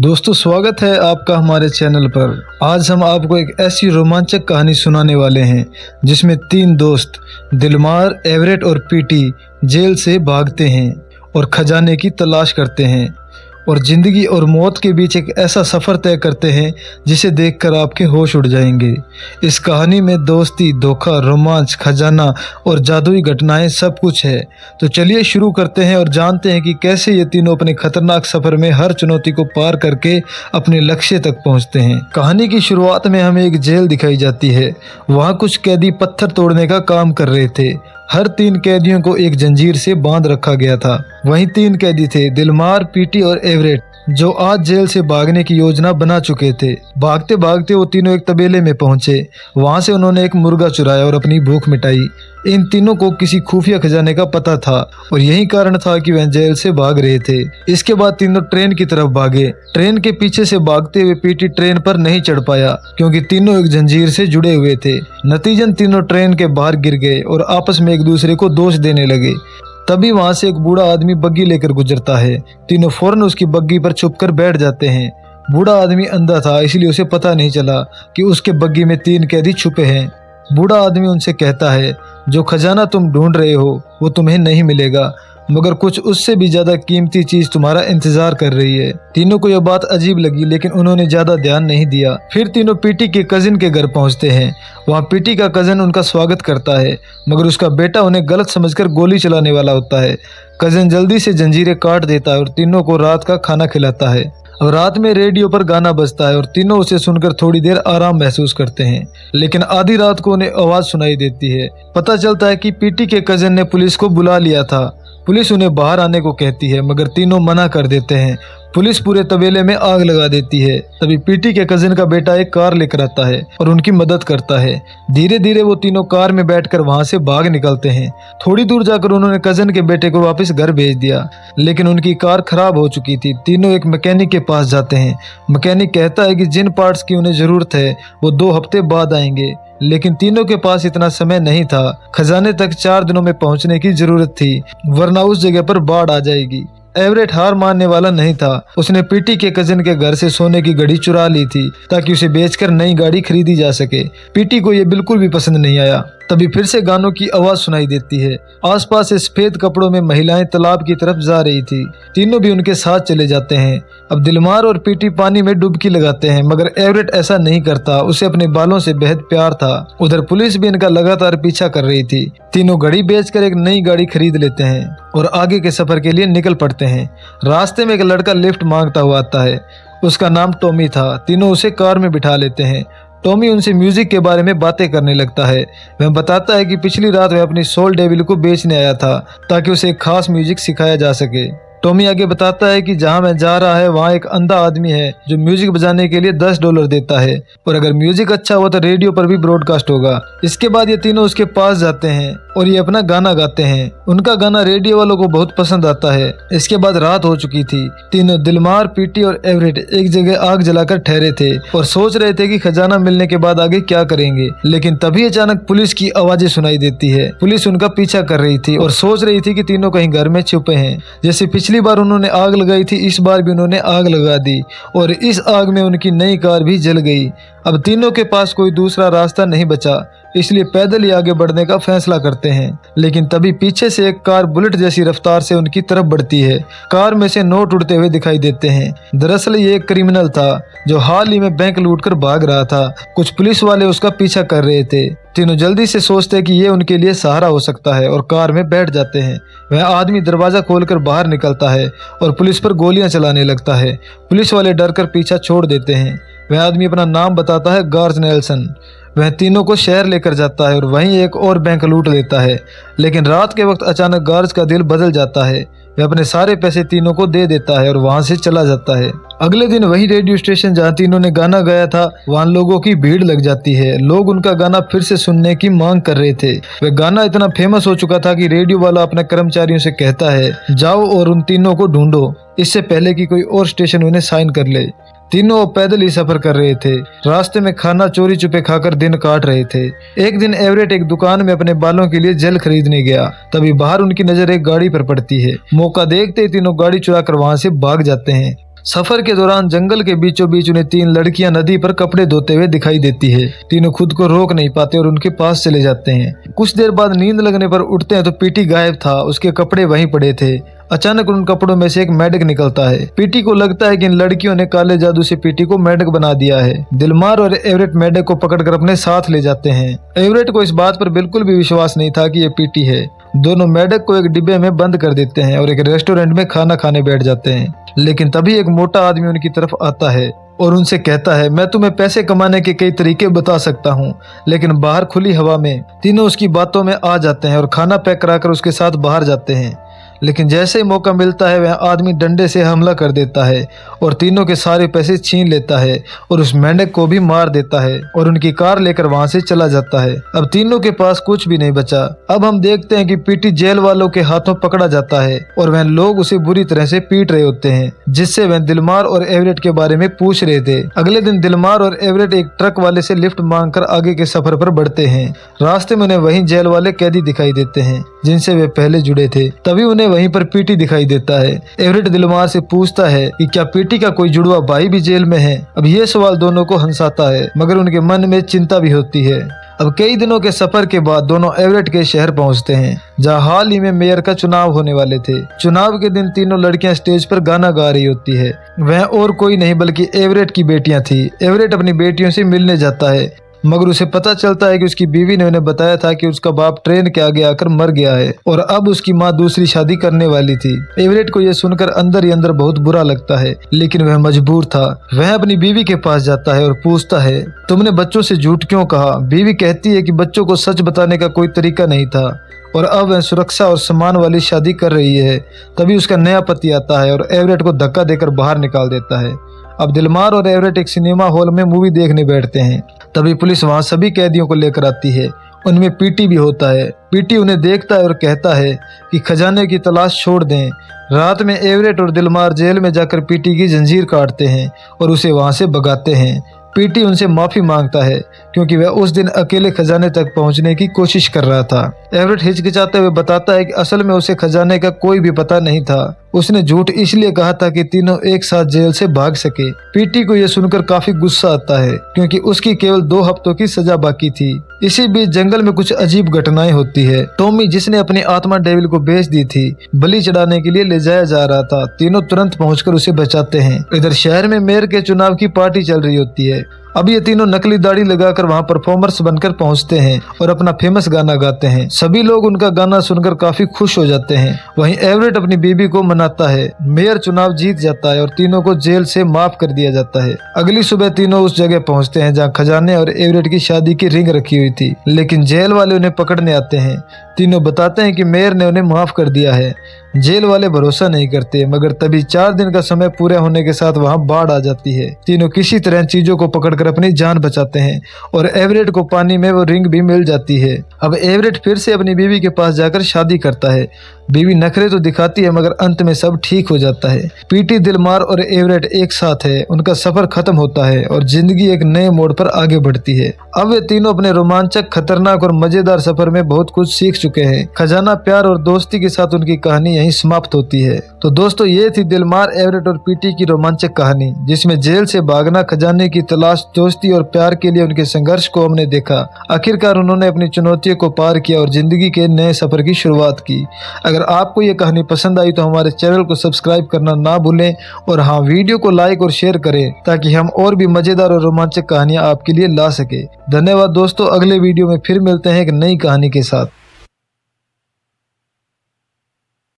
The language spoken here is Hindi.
दोस्तों, स्वागत है आपका हमारे चैनल पर। आज हम आपको एक ऐसी रोमांचक कहानी सुनाने वाले हैं जिसमें तीन दोस्त दिलमार, एवरेट और पीटी जेल से भागते हैं और खजाने की तलाश करते हैं और जिंदगी और मौत के बीच एक ऐसा सफ़र तय करते हैं जिसे देखकर आपके होश उड़ जाएंगे। इस कहानी में दोस्ती, धोखा, रोमांच, खजाना और जादुई घटनाएं सब कुछ है। तो चलिए शुरू करते हैं और जानते हैं कि कैसे ये तीनों अपने खतरनाक सफ़र में हर चुनौती को पार करके अपने लक्ष्य तक पहुंचते हैं। कहानी की शुरुआत में हमें एक जेल दिखाई जाती है। वहाँ कुछ कैदी पत्थर तोड़ने का काम कर रहे थे। हर तीन कैदियों को एक जंजीर से बांध रखा गया था। वहीं तीन कैदी थे, दिलमार, पीटी और एवरेट, जो आज जेल से भागने की योजना बना चुके थे। भागते भागते वो तीनों एक तबेले में पहुंचे। वहां से उन्होंने एक मुर्गा चुराया और अपनी भूख मिटाई। इन तीनों को किसी खुफिया खजाने का पता था और यही कारण था कि वह जेल से भाग रहे थे। इसके बाद तीनों ट्रेन की तरफ भागे। ट्रेन के पीछे से भागते हुए पीटी ट्रेन पर नहीं चढ़ पाया क्योंकि तीनों एक जंजीर से जुड़े हुए थे। नतीजन तीनों ट्रेन के बाहर गिर गए और आपस में एक दूसरे को दोष देने लगे। तभी वहां से एक बूढ़ा आदमी बग्गी लेकर गुजरता है। तीनों फौरन उसकी बग्गी पर छुपकर बैठ जाते हैं। बूढ़ा आदमी अंधा था, इसलिए उसे पता नहीं चला कि उसके बग्गी में तीन कैदी छुपे हैं। बूढ़ा आदमी उनसे कहता है, जो खजाना तुम ढूंढ रहे हो वो तुम्हें नहीं मिलेगा, मगर कुछ उससे भी ज्यादा कीमती चीज तुम्हारा इंतजार कर रही है। तीनों को यह बात अजीब लगी, लेकिन उन्होंने ज्यादा ध्यान नहीं दिया। फिर तीनों पीटी के कजिन के घर पहुंचते हैं। वहाँ पीटी का कजिन उनका स्वागत करता है, मगर उसका बेटा उन्हें गलत समझकर गोली चलाने वाला होता है। कजिन जल्दी से जंजीरें काट देता है और तीनों को रात का खाना खिलाता है। अब रात में रेडियो पर गाना बजता है और तीनों उसे सुनकर थोड़ी देर आराम महसूस करते हैं, लेकिन आधी रात को उन्हें आवाज सुनाई देती है। पता चलता है कि पीटी के कजिन ने पुलिस को बुला लिया था। पुलिस उन्हें बाहर आने को कहती है, मगर तीनों मना कर देते हैं। पुलिस पूरे तबेले में आग लगा देती है। तभी पीटी के कजिन का बेटा एक कार लेकर आता है और उनकी मदद करता है। धीरे धीरे वो तीनों कार में बैठकर वहां से भाग निकलते हैं। थोड़ी दूर जाकर उन्होंने कजिन के बेटे को वापस घर भेज दिया, लेकिन उनकी कार खराब हो चुकी थी। तीनों एक मैकेनिक के पास जाते हैं। मैकेनिक कहता है कि जिन पार्ट्स की उन्हें जरूरत है वो 2 हफ्ते बाद आएंगे, लेकिन तीनों के पास इतना समय नहीं था। खजाने तक 4 दिनों में पहुंचने की जरूरत थी, वरना उस जगह पर बाढ़ आ जाएगी। एवरेट हार मानने वाला नहीं था। उसने पीटी के कजिन के घर से सोने की घड़ी चुरा ली थी ताकि उसे बेचकर नई गाड़ी खरीदी जा सके। पीटी को यह बिल्कुल भी पसंद नहीं आया। तभी फिर से गानों की आवाज सुनाई देती है। आसपास से सफेद कपड़ों में महिलाएं तालाब की तरफ जा रही थी। तीनों भी उनके साथ चले जाते हैं। अब दिलमार और पीटी पानी में डुबकी लगाते हैं, मगर एवरेट ऐसा नहीं करता। उसे अपने बालों से बेहद प्यार था। उधर पुलिस भी इनका लगातार पीछा कर रही थी। तीनों घड़ी बेचकर एक नई गाड़ी खरीद लेते हैं और आगे के सफर के लिए निकल पड़ते हैं। रास्ते में एक लड़का लिफ्ट मांगता हुआ आता है। उसका नाम टॉमी था। तीनों उसे कार में बिठा लेते हैं। टॉमी उनसे म्यूजिक के बारे में बातें करने लगता है। वह बताता है कि पिछली रात वह अपनी सोल डेविल को बेचने आया था ताकि उसे एक खास म्यूजिक सिखाया जा सके। टॉमी आगे बताता है कि जहां मैं जा रहा है वहां एक अंधा आदमी है जो म्यूजिक बजाने के लिए $10 देता है और अगर म्यूजिक अच्छा हुआ तो रेडियो पर भी ब्रॉडकास्ट होगा। इसके बाद ये तीनों उसके पास जाते हैं और ये अपना गाना गाते हैं। उनका गाना रेडियो वालों को बहुत पसंद आता है। इसके बाद रात हो चुकी थी। तीनों दिलमार, पीटी और एवरेट एक जगह आग जलाकर ठहरे थे और सोच रहे थे कि खजाना मिलने के बाद आगे क्या करेंगे, लेकिन तभी अचानक पुलिस की आवाजें सुनाई देती है। पुलिस उनका पीछा कर रही थी और सोच रही थी कि तीनों कहीं घर में छुपे हैं। जैसे पिछली बार उन्होंने आग लगाई थी, इस बार भी उन्होंने आग लगा दी और इस आग में उनकी नई कार भी जल गई। अब तीनों के पास कोई दूसरा रास्ता नहीं बचा, इसलिए पैदल ही आगे बढ़ने का फैसला करते हैं। लेकिन तभी पीछे से एक कार बुलेट जैसी रफ्तार से उनकी तरफ बढ़ती है। कार में से नोट उड़ते हुए दिखाई देते हैं। दरअसल ये एक क्रिमिनल था जो हाल ही में बैंक लूटकर भाग रहा था। कुछ पुलिस वाले उसका पीछा कर रहे थे। तीनों जल्दी से सोचते हैं कि ये उनके लिए सहारा हो सकता है और कार में बैठ जाते हैं। वह आदमी दरवाजा खोलकर बाहर निकलता है और पुलिस पर गोलियां चलाने लगता है। पुलिस वाले डरकर पीछा छोड़ देते हैं। वह आदमी अपना नाम बताता है, गार्ज नेल्सन। वह तीनों को शहर लेकर जाता है और वहीं एक और बैंक लूट लेता है। लेकिन रात के वक्त अचानक गार्ज का दिल बदल जाता है। वह अपने सारे पैसे तीनों को दे देता है और वहां से चला जाता है। अगले दिन वही रेडियो स्टेशन जहां तीनों ने गाना गाया था, वहां लोगों की भीड़ लग जाती है। लोग उनका गाना फिर से सुनने की मांग कर रहे थे। वह गाना इतना फेमस हो चुका था कि रेडियो वाला अपने कर्मचारियों से कहता है, जाओ और उन तीनों को ढूंढो, इससे पहले कि कोई और स्टेशन उन्हें साइन कर ले। तीनों पैदल ही सफर कर रहे थे। रास्ते में खाना चोरी छुपे खाकर दिन काट रहे थे। एक दिन एवरेट एक दुकान में अपने बालों के लिए जेल खरीदने गया। तभी बाहर उनकी नजर एक गाड़ी पर पड़ती है। मौका देखते ही तीनों गाड़ी चुरा कर वहां से भाग जाते हैं। सफर के दौरान जंगल के बीचों बीच उन्हें 3 लड़कियां नदी पर कपड़े धोते हुए दिखाई देती है। तीनों खुद को रोक नहीं पाते और उनके पास चले जाते हैं। कुछ देर बाद नींद लगने पर उठते हैं तो पीटी गायब था, उसके कपड़े वहीं पड़े थे। अचानक उन कपड़ों में से एक मेढक निकलता है। पीटी को लगता है कि इन लड़कियों ने काले जादू से पीटी को मेढक बना दिया है। दिलमार और एवरेट मेढक को पकड़कर अपने साथ ले जाते हैं। एवरेट को इस बात पर बिल्कुल भी विश्वास नहीं था कि ये पीटी है। दोनों मेढक को एक डिब्बे में बंद कर देते हैं और एक रेस्टोरेंट में खाना खाने बैठ जाते हैं। लेकिन तभी एक मोटा आदमी उनकी तरफ आता है और उनसे कहता है, मैं तुम्हें पैसे कमाने के कई तरीके बता सकता हूँ। लेकिन बाहर खुली हवा में तीनों उसकी बातों में आ जाते हैं और खाना पैक कराकर उसके साथ बाहर जाते हैं। लेकिन जैसे ही मौका मिलता है वह आदमी डंडे से हमला कर देता है और तीनों के सारे पैसे छीन लेता है और उस मेंढक को भी मार देता है और उनकी कार लेकर वहां से चला जाता है। अब तीनों के पास कुछ भी नहीं बचा। अब हम देखते हैं कि पीटी जेल वालों के हाथों पकड़ा जाता है और वह लोग उसे बुरी तरह से पीट रहे होते हैं, जिससे वह दिलमार और एवरेट के बारे में पूछ रहे थे। अगले दिन दिलमार और एवरेट एक ट्रक वाले से लिफ्ट मांगकर आगे के सफर पर बढ़ते हैं। रास्ते में उन्हें वहीं जेल वाले कैदी दिखाई देते हैं जिनसे वे पहले जुड़े थे। तभी उन्हें वहीं पर पीटी दिखाई देता है। एवरेट दिलमार से पूछता है कि क्या पीटी का कोई जुड़वा भाई भी जेल में है। अब ये सवाल दोनों को हंसाता है, मगर उनके मन में चिंता भी होती है। अब कई दिनों के सफर के बाद दोनों एवरेट के शहर पहुंचते हैं, जहां हाल ही में मेयर का चुनाव होने वाले थे। चुनाव के दिन तीनों लड़कियां स्टेज पर गाना गा रही होती है। वह और कोई नहीं बल्कि एवरेट की बेटियां थी। एवरेट अपनी बेटियों से मिलने जाता है, मगर उसे पता चलता है कि उसकी बीवी ने उन्हें बताया था कि उसका बाप ट्रेन के आगे आकर मर गया है और अब उसकी माँ दूसरी शादी करने वाली थी। एवरेट को यह सुनकर अंदर ही अंदर बहुत बुरा लगता है, लेकिन वह मजबूर था। वह अपनी बीवी के पास जाता है और पूछता है, तुमने बच्चों से झूठ क्यों कहा। बीवी कहती है कि बच्चों को सच बताने का कोई तरीका नहीं था और अब वह सुरक्षा और सम्मान वाली शादी कर रही है। तभी उसका नया पति आता है और एवरेट को धक्का देकर बाहर निकाल देता है। अब दिलमार और एवरेट एक सिनेमा हॉल में मूवी देखने बैठते हैं। तभी पुलिस वहां सभी कैदियों को लेकर आती है। उनमें पीटी भी होता है। पीटी उन्हें देखता है और कहता है कि खजाने की तलाश छोड़ दें। रात में एवरेट और दिलमार जेल में जाकर पीटी की जंजीर काटते हैं और उसे वहां से भगाते हैं। पीटी उनसे माफी मांगता है क्योंकि वह उस दिन अकेले खजाने तक पहुंचने की कोशिश कर रहा था। एवरेट हिचकिचाते हुए बताता है कि असल में उसे खजाने का कोई भी पता नहीं था। उसने झूठ इसलिए कहा था कि तीनों एक साथ जेल से भाग सके। पीटी को यह सुनकर काफी गुस्सा आता है क्योंकि उसकी केवल 2 हफ्तों की सजा बाकी थी। इसी बीच जंगल में कुछ अजीब घटनाएं होती है। टॉमी, जिसने अपनी आत्मा डेविल को बेच दी थी, बलि चढ़ाने के लिए ले जाया जा रहा था। तीनों तुरंत पहुंचकर उसे बचाते हैं। इधर शहर में मेयर के चुनाव की पार्टी चल रही होती है। अब ये तीनों नकली दाढ़ी लगाकर वहां परफॉर्मर्स बनकर पहुंचते हैं और अपना फेमस गाना गाते हैं। सभी लोग उनका गाना सुनकर काफी खुश हो जाते हैं। वहीं एवरेट अपनी बीबी को मनाता है। मेयर चुनाव जीत जाता है और तीनों को जेल से माफ कर दिया जाता है। अगली सुबह तीनों उस जगह पहुंचते हैं जहां खजाने और एवरेट की शादी की रिंग रखी हुई थी, लेकिन जेल वाले उन्हें पकड़ने आते हैं। तीनों बताते हैं कि मेयर ने उन्हें माफ कर दिया है। जेल वाले भरोसा नहीं करते, मगर तभी 4 दिन का समय पूरे होने के साथ वहां बाढ़ आ जाती है। तीनों किसी तरह चीजों को पकड़कर अपनी जान बचाते हैं और एवरेट को पानी में वो रिंग भी मिल जाती है। अब एवरेट फिर से अपनी बीवी के पास जाकर शादी करता है। बीवी नखरे तो दिखाती है, मगर अंत में सब ठीक हो जाता है। पीटी, दिलमार और एवरेट एक साथ है। उनका सफर खत्म होता है और जिंदगी एक नए मोड़ पर आगे बढ़ती है। अब वे तीनों अपने रोमांचक, खतरनाक और मजेदार सफर में बहुत कुछ सीख चुके हैं। खजाना, प्यार और दोस्ती के साथ उनकी कहानी यहीं समाप्त होती है। तो दोस्तों, ये थी दिलमार, एवरेट और पीटी की रोमांचक कहानी, जिसमें जेल से भागना, खजाने की तलाश, दोस्ती और प्यार के लिए उनके संघर्ष को हमने देखा। आखिरकार उन्होंने अपनी चुनौतियों को पार किया और जिंदगी के नए सफर की शुरुआत की। अगर आपको ये कहानी पसंद आई तो हमारे चैनल को सब्सक्राइब करना ना भूलें और हाँ, वीडियो को लाइक और शेयर करें ताकि हम और भी मजेदार और रोमांचक कहानियां आपके लिए ला सके। धन्यवाद दोस्तों। अगले वीडियो में फिर मिलते हैं एक नई कहानी के साथ।